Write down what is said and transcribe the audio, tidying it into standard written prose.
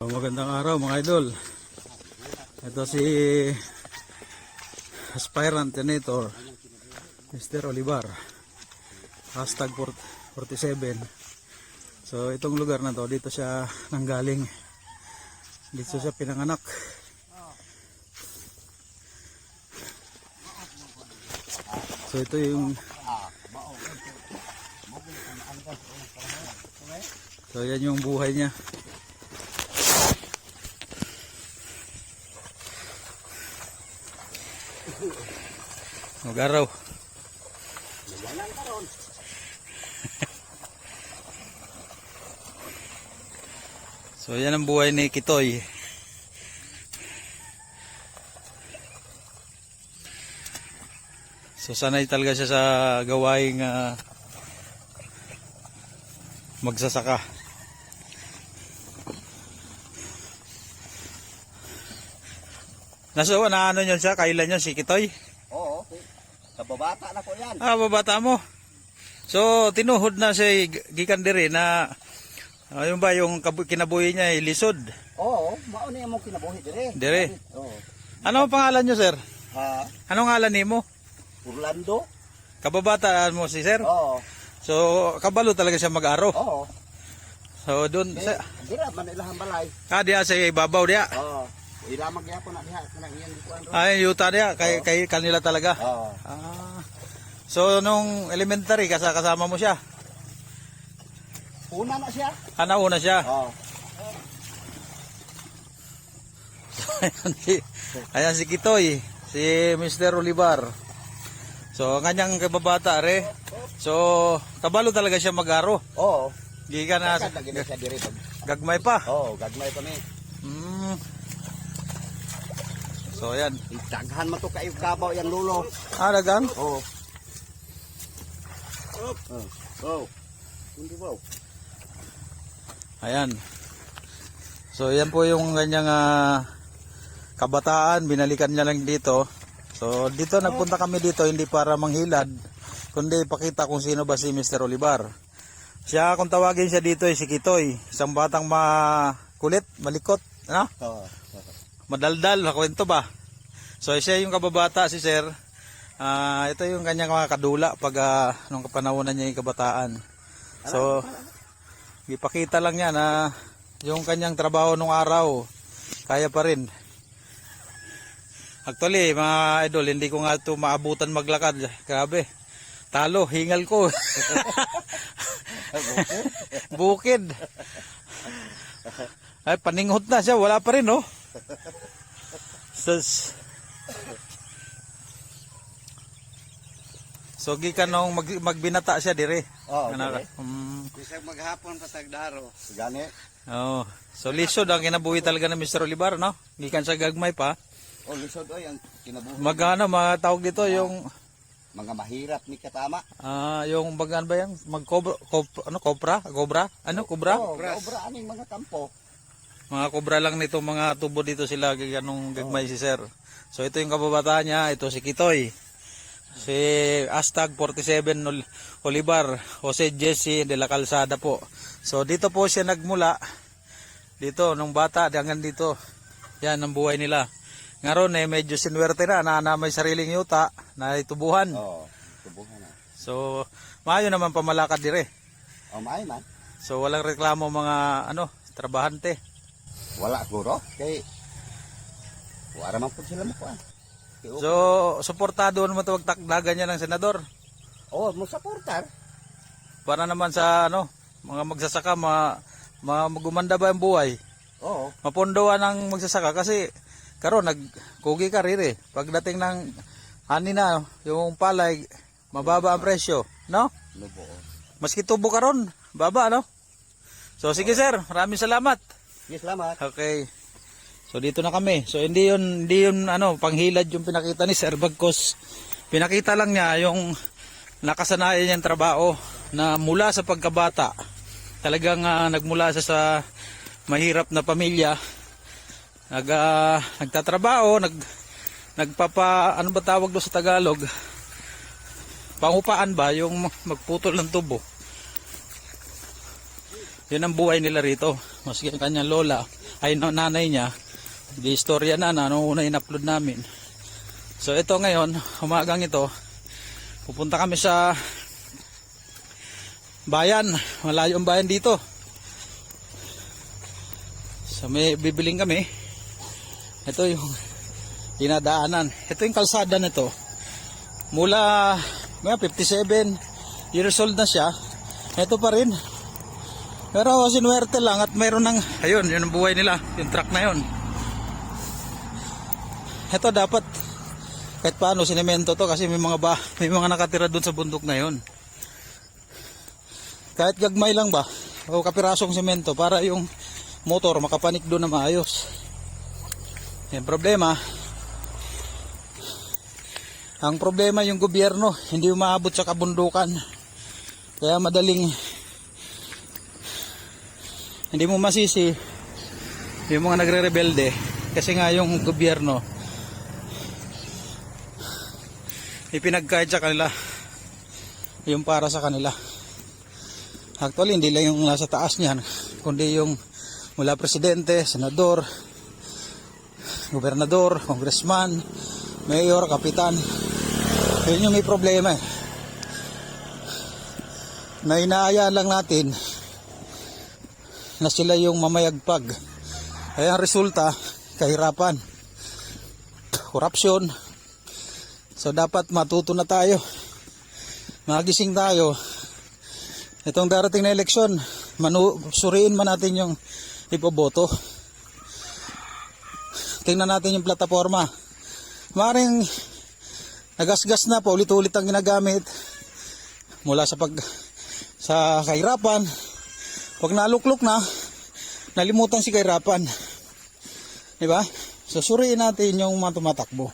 So, magandang araw mga idol. Ito si aspirant senator Mr. Olivar. Hashtag 47. So itong lugar na to, dito siya nanggaling. Dito siya pinanganak. So ito yung So yan yung buhay niya. Mag-araw. So yan ang buhay ni Kitoy. So sanay talaga siya sa gawaing magsasaka. Naso na ano yun siya? Kailan yun si Kitoy? Oo, kababata na ko yan. Ah, babata mo. So tinuhod na siya gikan diri na yung ba yung kinabuhi niya ay lisod. Oo, mauna yung mong kinabuhi dire. Dire. Oo. Ano ang pangalan niyo, sir? Ha? Anong ngalan nimo? Orlando? Kababata mo si sir? Oo. So kabalo talaga siya mag-aro. Oo. So doon sa Dira man ilahang balay. diya sa ibabaw diya. Oo. Ilamag gyapon na diha kanang iyang gikuan ro. Ay yuta diya kay kanila talaga. Oo. Ah. So nung elementary kasama mo siya. Una na siya. Nauna siya. Oo. Ayan si Kitoy, si Mr. Olivar. So kanyang kababata re. So kabalo talaga siya mag-aro. Oo. Gikan na Sakad lagi na siya dire pag. gagmay pa. Oo, gagmay pa ni. So ayan. Daghan man to kay kabaw yang lulo. Dagang. Oo. Oh. Hindi ba? Ayan. So yan po yung kanyang kabataan, binalikan niya lang dito. So dito nagpunta kami dito hindi para manghilad, kundi ipakita kung sino ba si Mr. Olivar. Siya, kung tawagin siya dito ay si Kitoy, isang batang makulit, malikot, ano? Oo. Madaldal, kwento ba? So siya yung kababata si Sir. Ito yung kanyang mga kadula pag nung kapanahonan niya yung kabataan. So ipakita lang niya na yung kanyang trabaho nung araw kaya pa rin. Actually mga idol, hindi ko nga ito maabutan maglakad. Grabe, talo, hingal ko. Bukid. Ay, paninghot na siya, wala pa rin, no? So gikan nung magbinata siya dire. Oo. Bisag maghapon pa tagdaro. Gani. Oh, so lisod ang kinabuhi talaga ng Mr. Olivar, no? Gikan sa gagmay pa. Oh, lisod oy ang kinabuhi. Matawag dito yung Mga mahirap ni katama. yung bagan ba yan? Cobra? Ano, cobra? Oo, obra aning mga kampo. Mga cobra lang nito, mga tubo dito sila ganong gagmay si Sir. So ito yung kababataan niya, ito si Kitoy. Si hashtag 47 Olivar, Jose Jesse de la Calzada po. So dito po siya nagmula. Dito, nung bata, hanggang dito. Yan ang buhay nila. Ngayon medyo sinwerte na may sariling yuta na itubuhan. Oo, tubuhan na. So maayo naman pamalakad dire. Oh, may man. So walang reklamo mga trabahante. Wala guro kay wala man pud sila makuan. So suportado naman tawag takdagan niya ng senador. Oh, mo suportar. Para naman sa mga magsasaka magumanda ba ang buhay? Oo. Mapondoan ang magsasaka kasi karon nagkugi ka rire. Pagdating ng ani na yung palay mababa ang presyo, no? Lubo. Maski tubo karon, baba no? So sige sir, maraming salamat. Yes, salamat. Okay. So dito na kami. So hindi yun panghilad yung pinakita ni Sir Bagkos. Pinakita lang niya yung nakasanayan niyang trabaho na mula sa pagkabata. Talagang nagmula sa mahirap na pamilya. Nagtatrabaho, ano ba tawag doon sa Tagalog? Pangupaan ba yung magputol ng tubo? Yun ang buhay nila rito. Maski ang kanyang lola ay nanay niya. Di istorya na nung una in-upload namin. So ito ngayon, umagang ito, pupunta kami sa bayan, malayo ang bayan dito. So may bibiling kami. Ito yung dinadaanan. Ito yung kalsada nito. Mula mga 57 years old na siya. Ito pa rin. Pero sinuwerte lang at mayroon ng, ayun, yun ang buhay nila, yung truck na yun. Ito dapat kahit paano sinemento to kasi may mga nakatira doon sa bundok na yun. Kahit gagmay lang ba o kapirasong semento para yung motor makapanik doon na maayos. Yung problema, ang problema yung gobyerno, hindi umaabot sa kabundukan. Kaya madaling hindi mo masisi yung mga nagre-rebelde kasi nga yung gobyerno ipinagkait sa kanila yung para sa kanila. Actually hindi lang yung nasa taas niyan kundi yung mula presidente, senador, gobernador, congressman, mayor, kapitan. Yun yung may problema na inaayaan lang natin na sila yung mamayagpag. Kaya ang resulta, kahirapan, korupsyon. So dapat matuto na tayo, magising tayo. Itong darating na eleksyon, suriin man natin yung ipoboto. Tingnan natin yung plataforma. Maring nagasgas na, paulit-ulit ang ginagamit mula sa kahirapan. Pag naluklok na, nalimutan si kahirapan. Diba? So suriin natin yung mga tumatakbo.